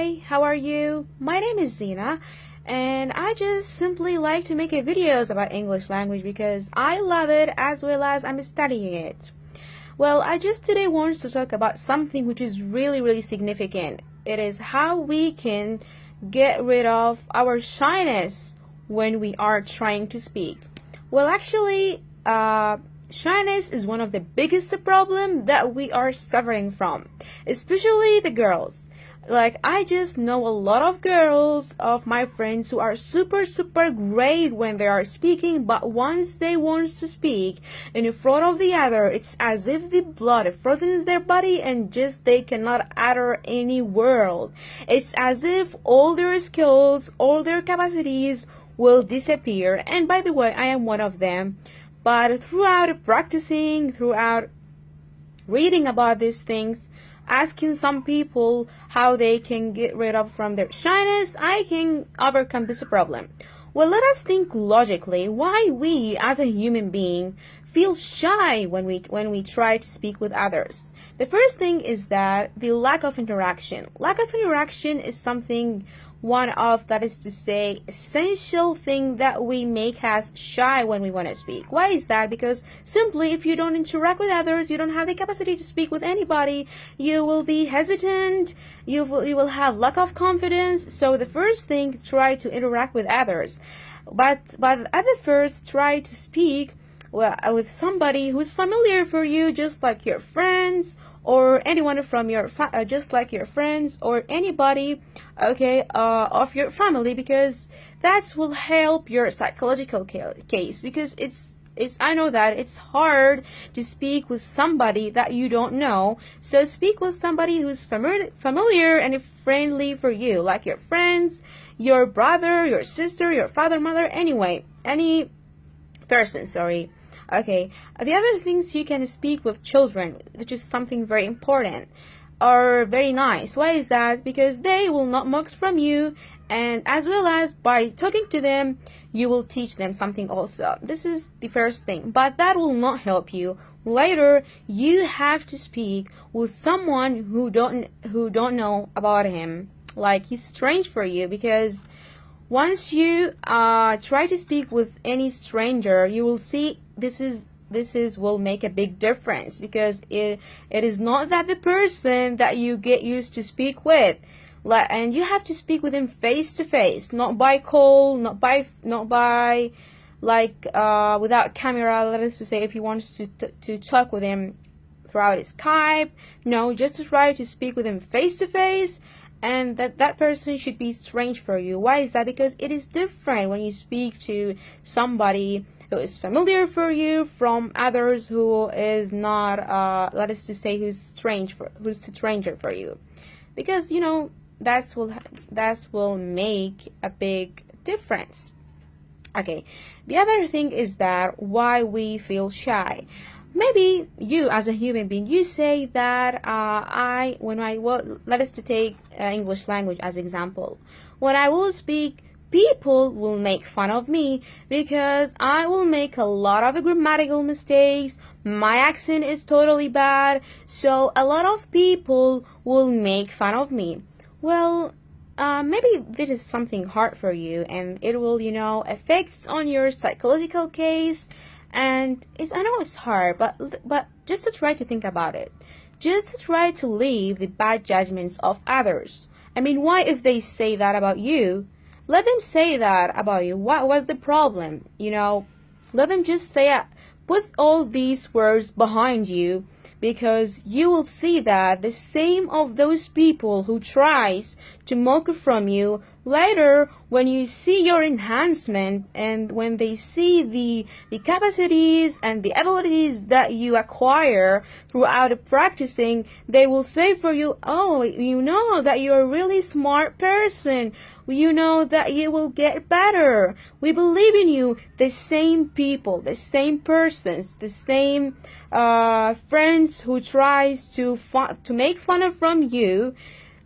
Hi, how are you? My name is Zina, and I just simply like to make a videos about English language because I love it as well as I'm studying it. Well, I just today want to talk about something which is really significant. It is how we can get rid of our shyness when we are trying to speak. Well, actually, shyness is one of the biggest problem that we are suffering from, especially the girls. Like, I just know a lot of girls of my friends who are super great when they are speaking, but once they want to speak in front of the other, it's as if the blood is frozen in their body and just they cannot utter any word. It's as if all their skills, all their capacities will disappear. And by the way, I am one of them. But throughout practicing, throughout reading about these things, asking some people how they can get rid of from their shyness, I can overcome this problem. Well, let us think logically why we as a human being feel shy when we try to speak with others. The first thing is that the lack of interaction. Lack of interaction is something one of, that is to say, essential thing that we make us shy when we want to speak. Why is that? Because simply if you don't interact with others, you don't have the capacity to speak with anybody, you will be hesitant, you will have lack of confidence. So the first thing, try to interact with others. But at the first, try to speak with somebody who's familiar for you, just like your friends or anyone from your just like your friends or anybody, okay, of your family, because that will help your psychological case. Because it's I know that it's hard to speak with somebody that you don't know, so speak with somebody who's familiar and friendly for you, like your friends, your brother, your sister, your father, mother, anyway, any person, sorry. Okay, the other things, you can speak with children, which is something very important, are very nice. Why is that? Because they will not mock from you, and as well as by talking to them, you will teach them something also. This is the first thing, but that will not help you. Later, you have to speak with someone who don't know about him, like he's strange for you, because once you try to speak with any stranger, you will see this will make a big difference, because it is not that the person that you get used to speak with, and you have to speak with him face to face, not by call, not by like without camera. Let us to say, if you want to talk with him throughout Skype, no, just to try to speak with him face to face. And that person should be strange for you. Why is that? Because it is different when you speak to somebody who is familiar for you from others who is not, let us just say, who's a stranger for you. Because that will make a big difference. Okay, the other thing is that why we feel shy. Maybe you as a human being, you say that let us to take English language as example. When I will speak, people will make fun of me because I will make a lot of grammatical mistakes. My accent is totally bad, so a lot of people will make fun of me. Well, maybe this is something hard for you, and it will, affects on your psychological case. And I know it's hard, but just to try to think about it. Just to try to leave the bad judgments of others. I mean, why, if they say that about you, let them say that about you. What was the problem? Let them just say, put all these words behind you, because you will see that the same of those people who tries to mock from you, later when you see your enhancement and when they see the capacities and the abilities that you acquire throughout practicing, they will say for you, oh, you know that you're a really smart person, you know that you will get better, we believe in you. The same people, the same persons, the same friends who tries to make fun of from you,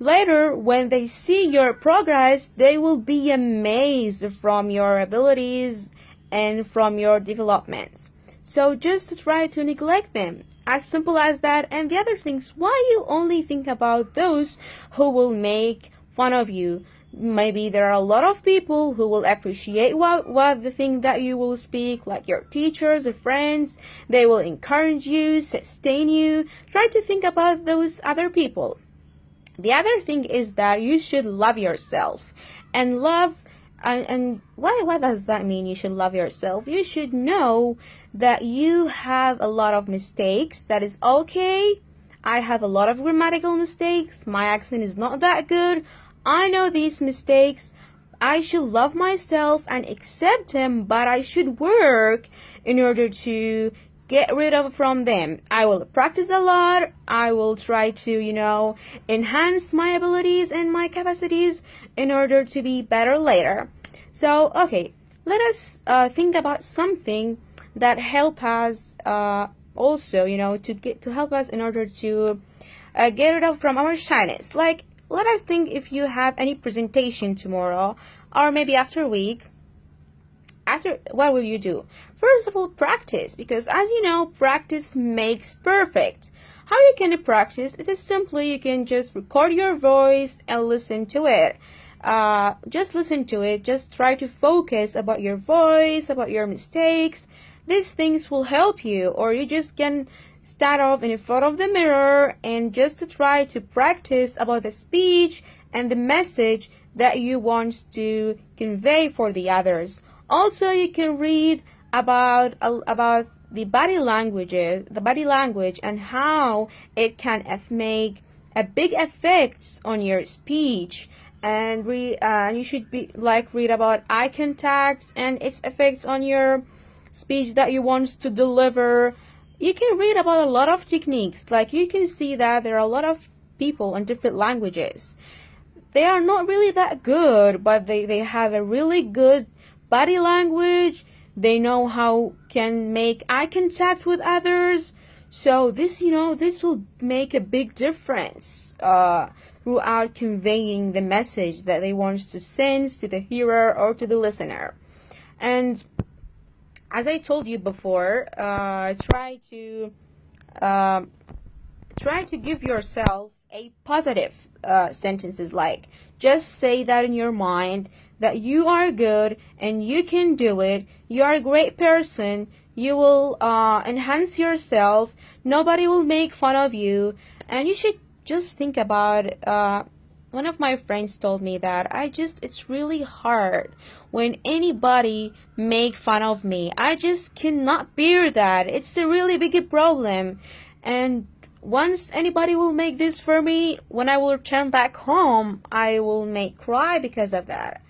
later when they see your progress, they will be amazed from your abilities and from your developments. So just try to neglect them, as simple as that. And the other things, why you only think about those who will make fun of you. Maybe there are a lot of people who will appreciate what the thing that you will speak, like your teachers or friends. They will encourage you, sustain you. Try to think about those other people. The other thing is that you should love yourself. And love, and what does that mean? You should love yourself. You should know that you have a lot of mistakes. That is okay. I have a lot of grammatical mistakes. My accent is not that good. I know these mistakes. I should love myself and accept them, but I should work in order to get rid of from them. I will practice a lot. I will try to, enhance my abilities and my capacities in order to be better later. So, okay, let us think about something that help us also, to help us in order to get rid of from our shyness. Like, let us think if you have any presentation tomorrow or maybe after a week. What will you do? First of all, practice, because as you know, practice makes perfect. How you can practice? It is simply you can just record your voice and listen to it. Just listen to it. Just try to focus about your voice, about your mistakes. These things will help you. Or you just can start off in front of the mirror and just to try to practice about the speech and the message that you want to convey for the others. Also, you can read about the body language and how it can make a big effects on your speech. And you should read about eye contacts and its effects on your speech that you want to deliver. You can read about a lot of techniques. Like, you can see that there are a lot of people in different languages. They are not really that good, but they have a really good body language. They know how can make eye contact with others. So this will make a big difference throughout conveying the message that they want to send to the hearer or to the listener. And as I told you before, try to give yourself a positive sentences, like just say that in your mind that you are good and you can do it. You are a great person. You will enhance yourself. Nobody will make fun of you. And you should just think about one of my friends told me that it's really hard when anybody make fun of me. I just cannot bear that. It's a really big problem. And once anybody will make this for me, when I will return back home, I will cry because of that.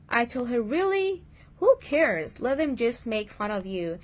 I told her, really? Who cares? Let them just make fun of you.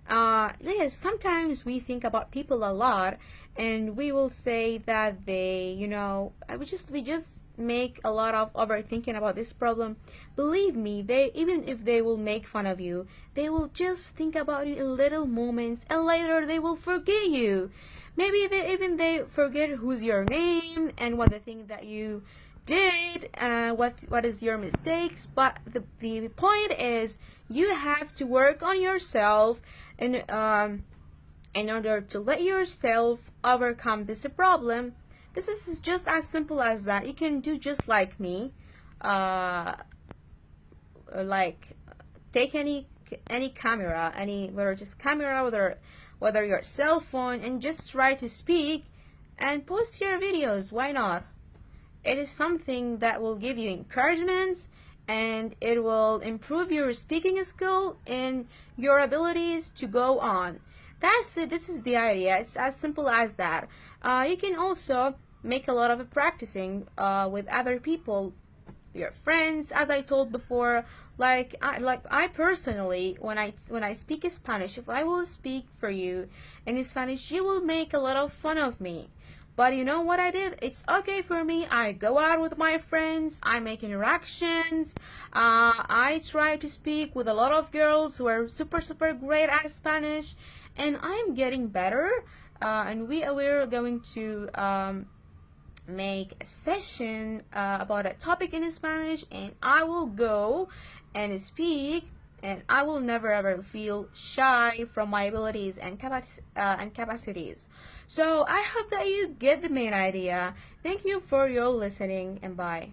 Yes, sometimes we think about people a lot, and we will say that we just make a lot of overthinking about this problem. Believe me, even if they will make fun of you, they will just think about you in little moments, and later they will forget you. Maybe they forget who's your name and what the thing that you did, what is your mistakes. But the point is, you have to work on yourself and in order to let yourself overcome this problem. This is just as simple as that. You can do just like me, like take any camera, whether your cell phone, and just try to speak and post your videos. Why not? It is something that will give you encouragement, and it will improve your speaking skill and your abilities to go on. That's it. This is the idea. It's as simple as that. You can also make a lot of practicing with other people, your friends. As I told before, I personally, when I speak Spanish, if I will speak for you in Spanish, you will make a lot of fun of me. But you know what I did? It's okay for me. I go out with my friends. I make interactions. I try to speak with a lot of girls who are super great at Spanish, and I am getting better. And we're going to make a session about a topic in Spanish, and I will go and speak, and I will never ever feel shy from my abilities and capacities. So I hope that you get the main idea. Thank you for your listening, and bye.